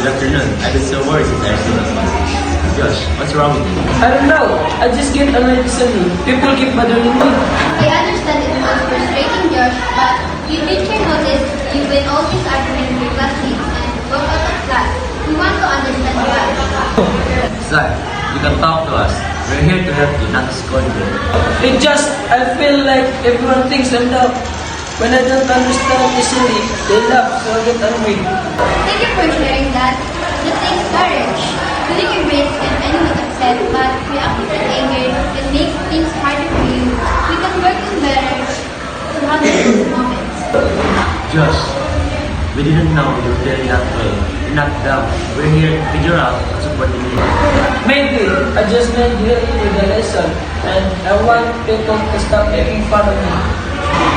Good afternoon. I've been so worried since I received that message. Josh, what's wrong with you? I don't know. I just get annoyed easily. People keep bothering me. I understand it was frustrating, Josh, but you teacher noticed you've been always arguing with your classmates and walk out of class. We want to understand why. Zach, you can talk to us. We're here to help you, not to scold you. I feel like everyone thinks I'm dumb. When I don't understand easily, they laugh, so I get angry. Thank you for sharing that. That takes courage. Feeling your grades can end with upset, but reacting with anger can make things harder for you. We can work together to handle those moments. Josh, we didn't know you were feeling that way. You're not dumb. We're here to figure out what's supporting you. Maybe I just need help with the lesson, and I want people to stop making fun of me.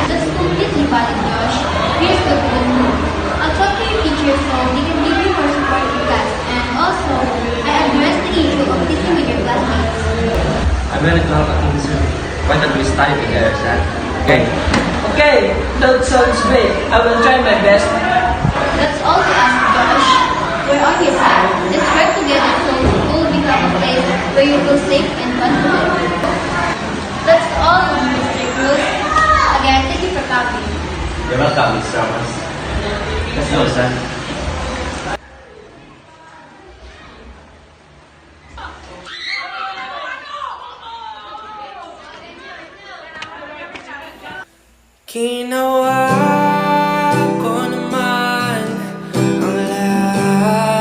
That's completely valid, Josh. Here's what we can do. I'll talk to your teacher so they can give you more support in class. And also, I address the issue of teaching with your classmates. I'm going to talk to you soon. Why don't we study together, Zach? Okay. Okay, that sounds great. I will try my best. That's all we ask, Josh. We're on your side. Let's work together so school will become a place where you feel safe and confident. That's all, Mr. Cruz. Again, thank you for coming. You're welcome, Mr. Ramos. Let's go, Zach. Ginawa ko naman ang lahat.